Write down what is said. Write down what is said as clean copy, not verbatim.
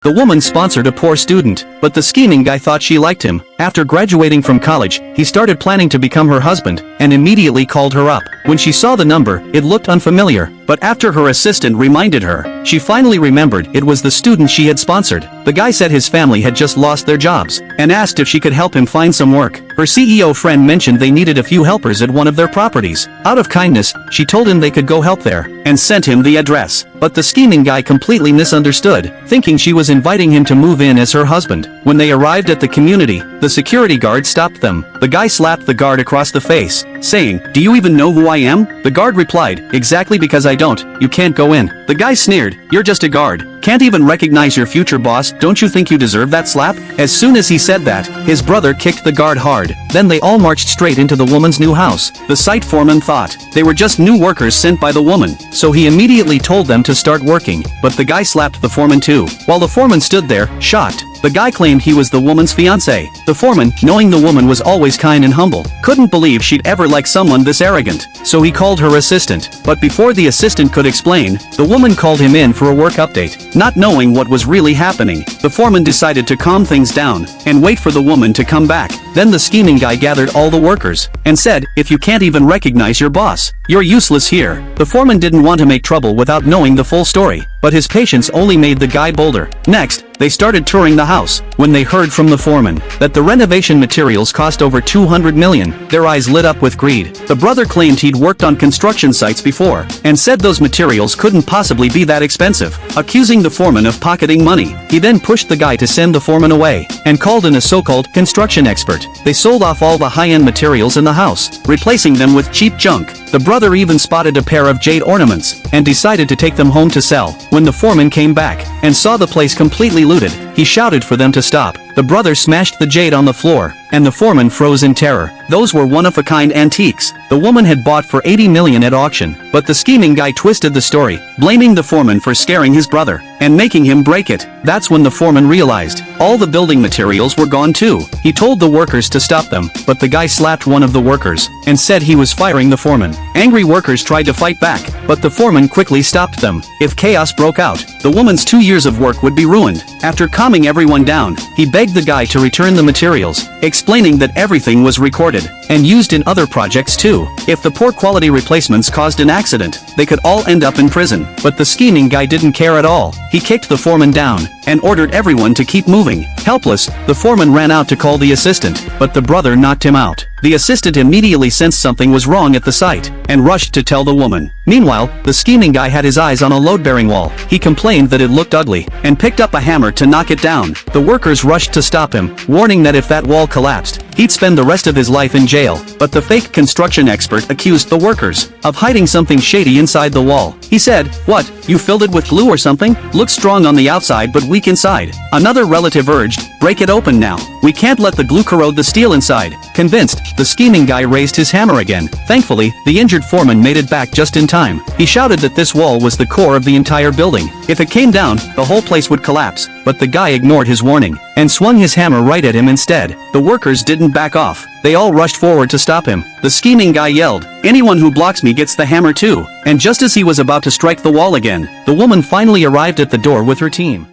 The woman sponsored a poor student, but the scheming guy thought she liked him. After graduating from college, he started planning to become her husband, and immediately called her up. When she saw the number, it looked unfamiliar, but after her assistant reminded her, she finally remembered it was the student she had sponsored. The guy said his family had just lost their jobs, and asked if she could help him find some work. Her CEO friend mentioned they needed a few helpers at one of their properties. Out of kindness, she told him they could go help there, and sent him the address. But the scheming guy completely misunderstood, thinking she was inviting him to move in as her husband. When they arrived at the community, the security guard stopped them. The guy slapped the guard across the face, saying, "Do you even know who I am?" The guard replied, "Exactly, because I don't. You can't go in." The guy sneered, "You're just a guard. Can't even recognize your future boss. Don't you think you deserve that slap?" As soon as he said that, his brother kicked the guard hard. Then they all marched straight into the woman's new house. The site foreman thought they were just new workers sent by the woman, so he immediately told them to start working. But the guy slapped the foreman too. While the foreman stood there, shocked, the guy claimed he was the woman's fiancé. The foreman, knowing the woman was always kind and humble, couldn't believe she'd ever like someone this arrogant. So he called her assistant. But before the assistant could explain, the woman called him in for a work update. Not knowing what was really happening, the foreman decided to calm things down and wait for the woman to come back. Then the scheming guy gathered all the workers and said, "If you can't even recognize your boss, you're useless here." The foreman didn't want to make trouble without knowing the full story, but his patience only made the guy bolder. Next, they started touring the house. When they heard from the foreman that the renovation materials cost over 200 million, their eyes lit up with greed. The brother claimed he'd worked on construction sites before, and said those materials couldn't possibly be that expensive, accusing the foreman of pocketing money. He then pushed the guy to send the foreman away, and called in a so-called construction expert. They sold off all the high-end materials in the house, replacing them with cheap junk. The brother even spotted a pair of jade ornaments, and decided to take them home to sell. When the foreman came back, and saw the place completely looted, he shouted for them to stop. The brother smashed the jade on the floor, and the foreman froze in terror. Those were one-of-a-kind antiques the woman had bought for 80 million at auction. But the scheming guy twisted the story, blaming the foreman for scaring his brother, and making him break it. That's when the foreman realized all the building materials were gone too. He told the workers to stop them, but the guy slapped one of the workers, and said he was firing the foreman. Angry workers tried to fight back, but the foreman quickly stopped them. If chaos broke out, the woman's 2 years of work would be ruined. After calming everyone down, he begged the guy to return the materials, explaining that everything was recorded, and used in other projects too. If the poor quality replacements caused an accident, they could all end up in prison. But the scheming guy didn't care at all. He kicked the foreman down, and ordered everyone to keep moving. Helpless, the foreman ran out to call the assistant, but the brother knocked him out. The assistant immediately sensed something was wrong at the site, and rushed to tell the woman. Meanwhile, the scheming guy had his eyes on a load-bearing wall. He complained that it looked ugly, and picked up a hammer to knock it down. The workers rushed to stop him, warning that if that wall collapsed, he'd spend the rest of his life in jail. But the fake construction expert accused the workers of hiding something shady inside the wall. He said, "What, you filled it with glue or something? Looks strong on the outside but weak inside." Another relative urged, "Break it open now. We can't let the glue corrode the steel inside." Convinced, the scheming guy raised his hammer again. Thankfully, the injured foreman made it back just in time. He shouted that this wall was the core of the entire building. If it came down, the whole place would collapse. But the guy ignored his warning, and swung his hammer right at him instead. The workers didn't back off. They all rushed forward to stop him. The scheming guy yelled, "Anyone who blocks me gets the hammer too." And just as he was about to strike the wall again, the woman finally arrived at the door with her team.